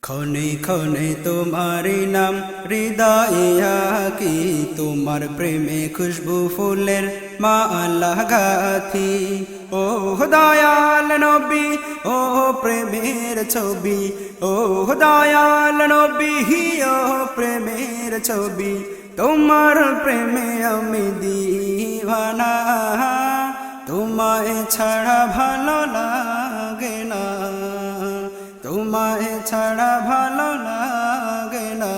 ক্ষণে ক্ষণে তোমার নাম হৃদয়ে আঁকি, তোমার প্রেমে খুশবু ফুলের মালা গাথি। ও দয়াল নবী, ও প্রেমের ছবি, ও দয়াল নবী, ও প্রেমের ছবি। তোমার প্রেমে আমি দিওয়ানা, তোমায় ছাড়া ভালো লাগে না, তোমায় ছাড়া ভালো লাগে না।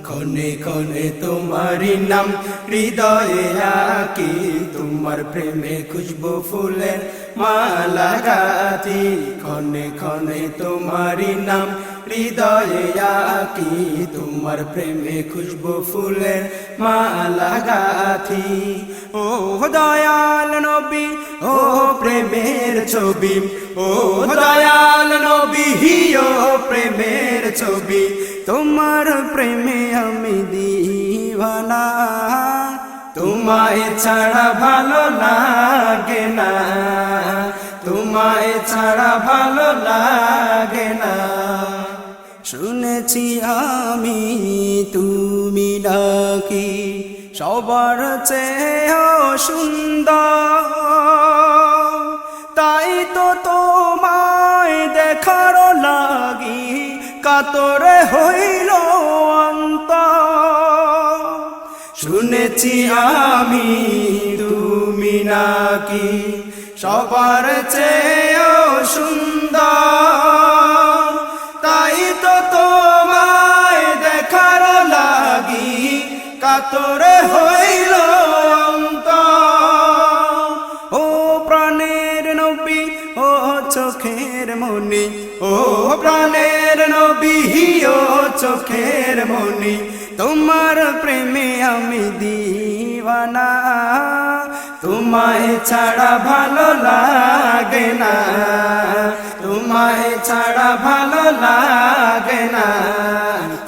ক্ষণে ক্ষণে তোমারি নাম হৃদয়ে আঁকি, তোমার প্রেমে খুশবু ফুলের মালা গাথি। ক্ষণে ক্ষণে তোমারি নাম হৃদয়ে আঁকি, তোমার প্রেমে খুশবু ফুলের মালা গাথি। ও দয়াল নবী, ও প্রেমের ছবি, ও দয়াল নবী, ও প্রেমের ছবি। তোমার প্রেমে আমি দিওয়ানা, তোমায় ছাড়া ভালো লাগে না, তোমায় ছাড়া ভালো লাগে না। শুনেছি আমি তুমি নাকি সবার চেয়েও সুন্দর, তাই তো তোমায় দেখার লাগি কাতরে হইল অন্তর। শুনেছি আমি তুমি নাকি সবার চেয়েও সুন্দর, তাই তো তোমায় দেখার লাগি কাতরে হইল অন্তর। ও প্রাণের নবী, ও চোখের মনি, ও প্রাণের নবী, ও চোখের মনি। তোমার প্রেমে আমি দিওয়ানা, তোমায় ছাড়া ভালো লাগে না, তোমায় ছাড়া ভালো লাগে না।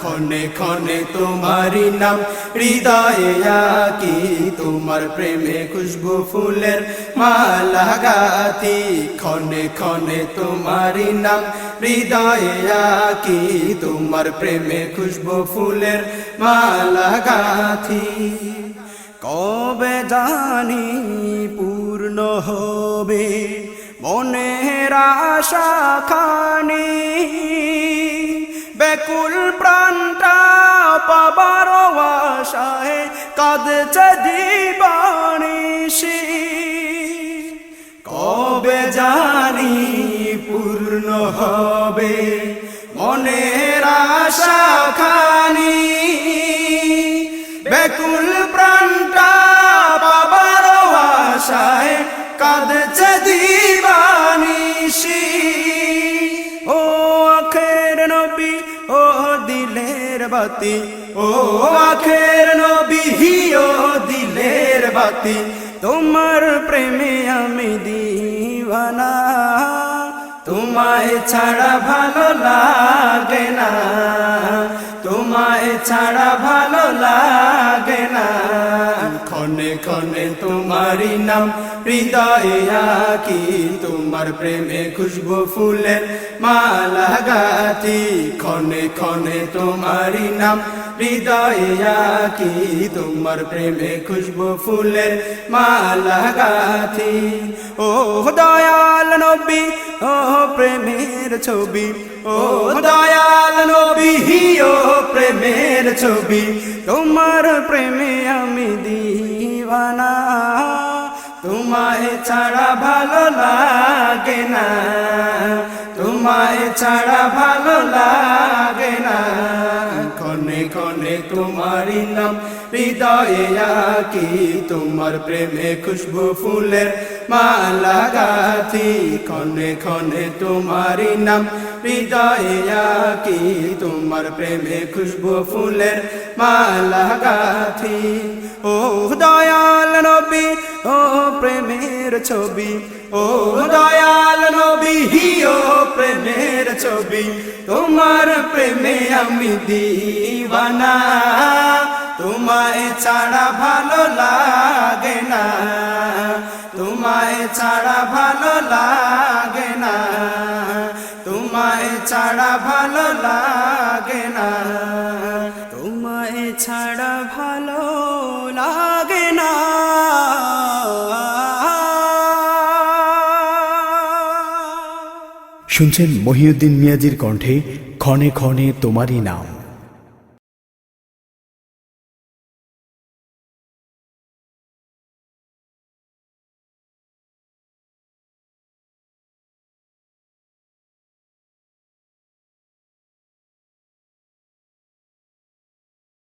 ক্ষণে ক্ষণে তোমারি নাম হৃদয়ে আঁকি, তোমার প্রেমে খুশবু ফুলের মালা গাথি। ক্ষণে ক্ষণে তোমারি নাম হৃদয়ে আঁকি, তোমার প্রেমে খুশবু ফুলের মালা গাথি। কবে জানি পূর্ণ হবে মনের আশা খানি, ব্যাকুল প্রাণটা পাবার আশায় কাঁদছে দিবানিশি। কবে জানি পূর্ণ হবে মনের আশা খানি, ব্যাকুল প্রাণটা পাবার আশায় কাঁদছে দিবানিশি। ও আখের নবী, ও দিলের বাতি, ও আখের নবী, ও দিলের বাতি। তোমার প্রেমে আমি দিওয়ানা, তোমায় ছাড়া ভালো লাগে না, তোমায় ছাড়া ভালো লাগে না। ক্ষণে ক্ষণে তোমারি নাম হৃদয়ে আঁকি, তোমার প্রেমে খুশবু ফুলের মালা গাথি। ক্ষণে ক্ষণে তোমারি নাম হৃদয়ে আঁকি, তোমার প্রেমে খুশবু ফুলের মালা গাথি। ও দয়াল নবী, ও প্রেমের ছবি, ও দয়াল নবী, ও প্রেমের ছবি। তোমার প্রেমে আমি দিওয়ানা, তোমায় ছাড়া ভালো লাগে না, তোমায় ছাড়া ভালো লাগে না। ক্ষণে ক্ষণে তোমারি নাম হৃদয়ে আঁকি, তোমার প্রেমে খুশবু ফুলের মালা গাথি। ক্ষণে ক্ষণে তোমারি নাম হৃদয়ে আঁকি, তোমার প্রেমে খুশবু ফুলের মালা গাথি। ও দয়াল নবী, ও প্রেমের ছবি, ও দয়াল নবী, ও প্রেমের ছবি। তোমার প্রেমে আমি দিওয়ানা, তোমায় ছাড়া ভালো লাগে না, তোমায় ছাড়া ভালো লাগে না। তোমায় ছাড়া ভালো লাগে না, তোমায় ছাড়া ভালো লাগে না। শুনছেন মহিউদ্দিন মিয়াজির কণ্ঠে ক্ষণে ক্ষণে তোমারই নাম।